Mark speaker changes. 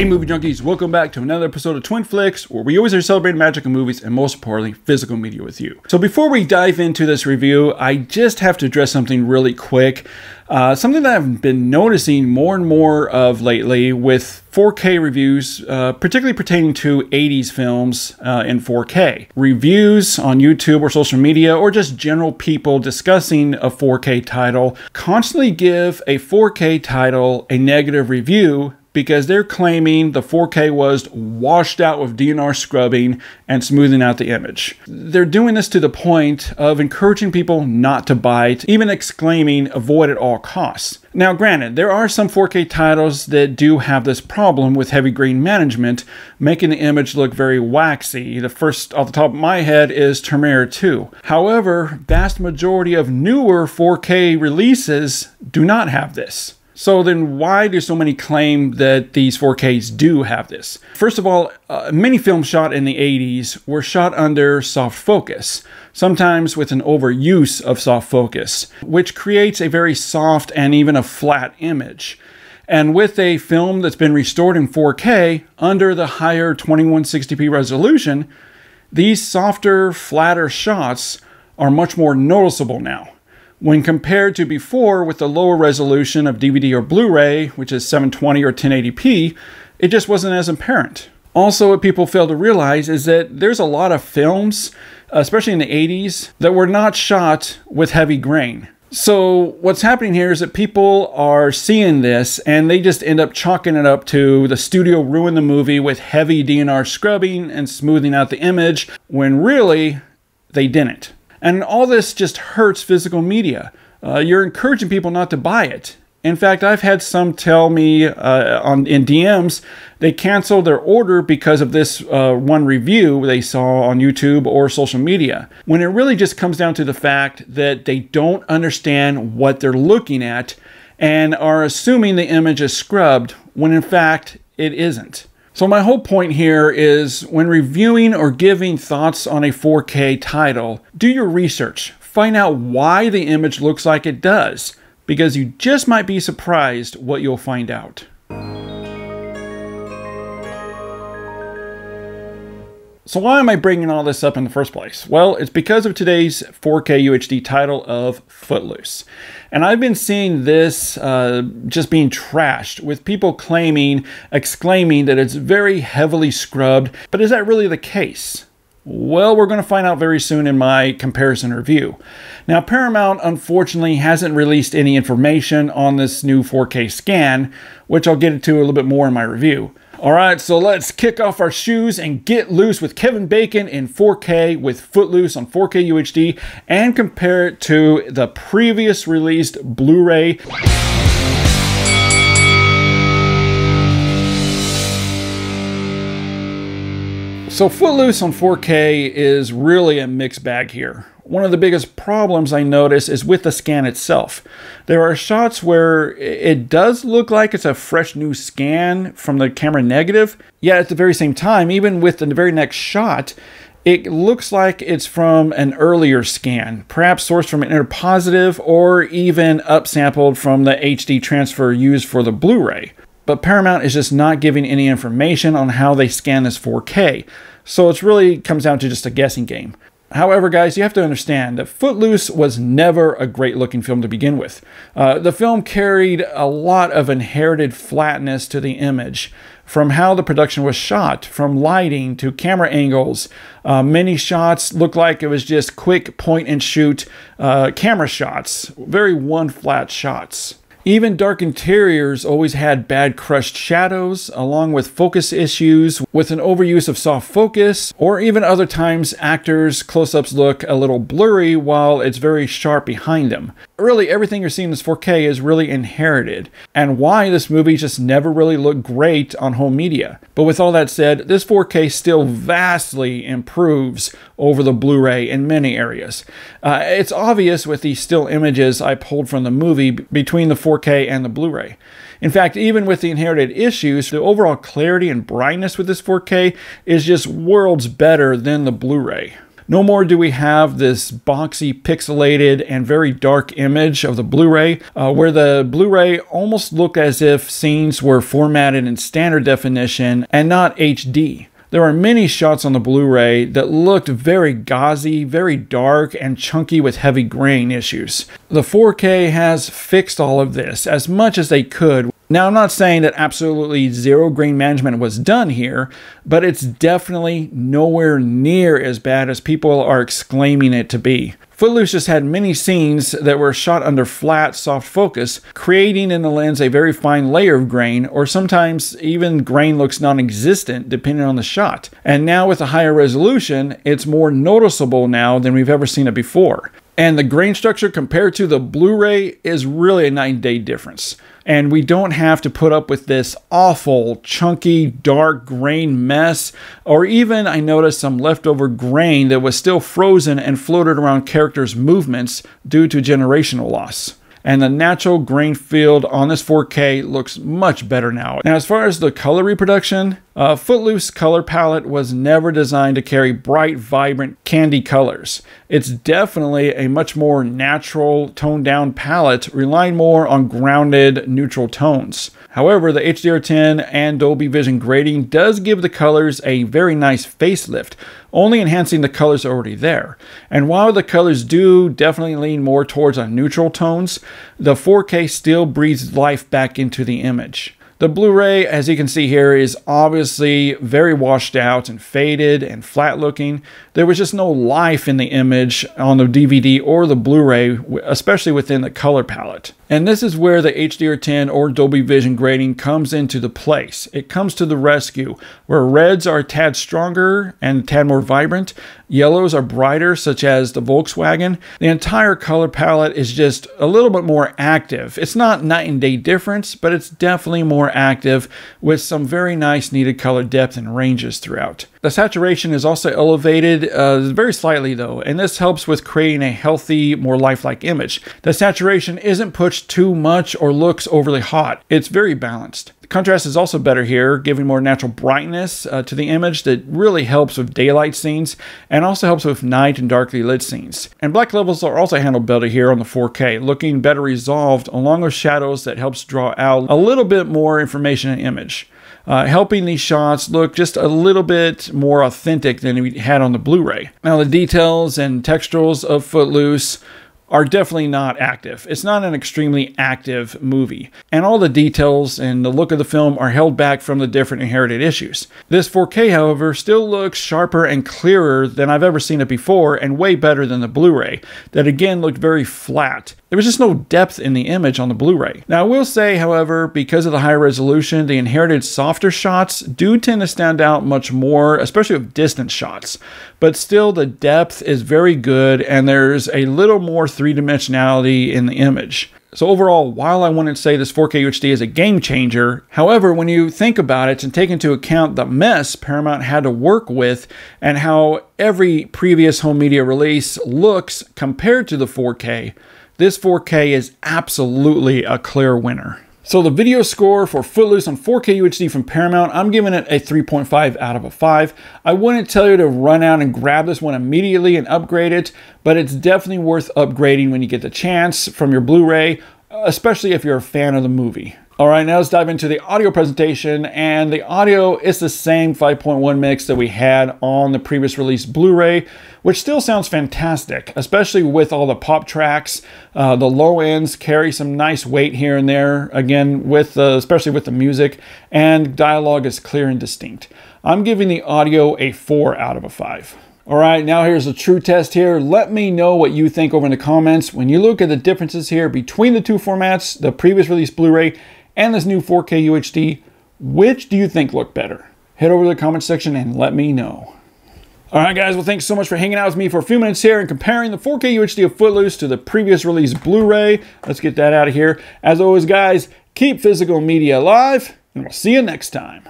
Speaker 1: Hey movie junkies, welcome back to another episode of Twin Flicks, where we always are celebrating magic in movies and most importantly, physical media with you. So before we dive into this review, I just have to address something really quick. Something that I've been noticing more and more of lately with 4K reviews, particularly pertaining to 80s films in 4K. Reviews on YouTube or social media, or just general people discussing a 4K title, constantly give a 4K title a negative review because they're claiming the 4K was washed out with DNR scrubbing and smoothing out the image. They're doing this to the point of encouraging people not to buy it, even exclaiming avoid at all costs. Now granted, there are some 4K titles that do have this problem with heavy grain management, making the image look very waxy. The first off the top of my head is Terminator 2. However, vast majority of newer 4K releases do not have this. So then why do so many claim that these 4Ks do have this? First of all, many films shot in the 80s were shot under soft focus, sometimes with an overuse of soft focus, which creates a very soft and even a flat image. And with a film that's been restored in 4K under the higher 2160p resolution, these softer, flatter shots are much more noticeable now. When compared to before with the lower resolution of DVD or Blu-ray, which is 720 or 1080p, it just wasn't as apparent. Also, what people fail to realize is that there's a lot of films, especially in the 80s, that were not shot with heavy grain. So what's happening here is that people are seeing this and they just end up chalking it up to the studio ruined the movie with heavy DNR scrubbing and smoothing out the image, when really they didn't. And all this just hurts physical media. You're encouraging people not to buy it. In fact, I've had some tell me in DMs they canceled their order because of this one review they saw on YouTube or social media, when it really just comes down to the fact that they don't understand what they're looking at and are assuming the image is scrubbed when in fact it isn't. So my whole point here is, when reviewing or giving thoughts on a 4K title, do your research. Find out why the image looks like it does, because you just might be surprised what you'll find out. So why am I bringing all this up in the first place? Well, it's because of today's 4K UHD title of Footloose. And I've been seeing this just being trashed, with people exclaiming that it's very heavily scrubbed. But is that really the case? Well, we're going to find out very soon in my comparison review. Now, Paramount unfortunately hasn't released any information on this new 4K scan, which I'll get into a little bit more in my review. Alright, so let's kick off our shoes and get loose with Kevin Bacon in 4K with Footloose on 4K UHD and compare it to the previous released Blu-ray. So Footloose on 4K is really a mixed bag here. One of the biggest problems I notice is with the scan itself. There are shots where it does look like it's a fresh new scan from the camera negative, yet at the very same time, even with the very next shot, it looks like it's from an earlier scan, perhaps sourced from an interpositive or even upsampled from the HD transfer used for the Blu-ray. But Paramount is just not giving any information on how they scan this 4K, so it really comes down to just a guessing game. However, guys, you have to understand that Footloose was never a great looking film to begin with. The film carried a lot of inherited flatness to the image, from how the production was shot, from lighting to camera angles. Many shots looked like it was just quick point and shoot camera shots, very one flat shots. Even dark interiors always had bad crushed shadows, along with focus issues, with an overuse of soft focus, or even other times actors' close-ups look a little blurry while it's very sharp behind them. Really, everything you're seeing in this 4K is really inherited, and why this movie just never really looked great on home media. But with all that said, this 4K still vastly improves over the Blu-ray in many areas. It's obvious with the still images I pulled from the movie between the 4K and the Blu-ray. In fact, even with the inherited issues, the overall clarity and brightness with this 4K is just worlds better than the Blu-ray. No more do we have this boxy, pixelated, and very dark image of the Blu-ray, where the Blu-ray almost looked as if scenes were formatted in standard definition and not HD. There are many shots on the Blu-ray that looked very gauzy, very dark, and chunky with heavy grain issues. The 4K has fixed all of this as much as they could. Now, I'm not saying that absolutely zero grain management was done here, but it's definitely nowhere near as bad as people are exclaiming it to be. Footloose just had many scenes that were shot under flat, soft focus, creating in the lens a very fine layer of grain, or sometimes even grain looks non-existent depending on the shot. And now with a higher resolution, it's more noticeable now than we've ever seen it before. And the grain structure compared to the Blu-ray is really a night and day difference. And we don't have to put up with this awful, chunky, dark grain mess, or even I noticed some leftover grain that was still frozen and floated around characters' movements due to generational loss. And the natural grain field on this 4K looks much better now. Now, as far as the color reproduction, Footloose color palette was never designed to carry bright, vibrant, candy colors. It's definitely a much more natural, toned-down palette, relying more on grounded, neutral tones. However, the HDR10 and Dolby Vision grading does give the colors a very nice facelift, only enhancing the colors already there. And while the colors do definitely lean more towards neutral tones, the 4K still breathes life back into the image. The Blu-ray, as you can see here, is obviously very washed out and faded and flat looking. There was just no life in the image on the DVD or the Blu-ray, especially within the color palette. And this is where the HDR10 or Dolby Vision grading comes into the place. It comes to the rescue, where reds are a tad stronger and a tad more vibrant. Yellows are brighter, such as the Volkswagen. The entire color palette is just a little bit more active. It's not night and day difference, but it's definitely more active with some very nice needed color depth and ranges throughout. The saturation is also elevated very slightly though, and this helps with creating a healthy, more lifelike image. The saturation isn't pushed too much or looks overly hot. It's very balanced. The contrast is also better here, giving more natural brightness to the image that really helps with daylight scenes and also helps with night and darkly lit scenes. And black levels are also handled better here on the 4K, looking better resolved along with shadows that helps draw out a little bit more information in the image. Helping these shots look just a little bit more authentic than we had on the Blu-ray. Now, the details and texturals of Footloose are definitely not active. It's not an extremely active movie. And all the details and the look of the film are held back from the different inherited issues. This 4K, however, still looks sharper and clearer than I've ever seen it before, and way better than the Blu-ray, that again looked very flat. There was just no depth in the image on the Blu-ray. Now, I will say, however, because of the high resolution, the inherited softer shots do tend to stand out much more, especially with distant shots. But still, the depth is very good, and there's a little more three-dimensionality in the image. So overall, while I wouldn't say this 4K UHD is a game changer, however, when you think about it and take into account the mess Paramount had to work with and how every previous home media release looks compared to the 4K, this 4K is absolutely a clear winner. So the video score for Footloose on 4K UHD from Paramount, I'm giving it a 3.5 out of 5. I wouldn't tell you to run out and grab this one immediately and upgrade it, but it's definitely worth upgrading when you get the chance from your Blu-ray, especially if you're a fan of the movie. All right, now let's dive into the audio presentation, and the audio is the same 5.1 mix that we had on the previous release Blu-ray, which still sounds fantastic, especially with all the pop tracks. The low ends carry some nice weight here and there, again, with especially with the music, and dialogue is clear and distinct. I'm giving the audio a 4 out of 5. All right, now here's a true test here. Let me know what you think over in the comments. When you look at the differences here between the two formats, the previous release Blu-ray and this new 4K UHD, which do you think look better? Head over to the comment section and let me know. All right, guys, well, thanks so much for hanging out with me for a few minutes here and comparing the 4K UHD of Footloose to the previous release Blu-ray. Let's get that out of here. As always, guys, keep physical media alive, and we'll see you next time.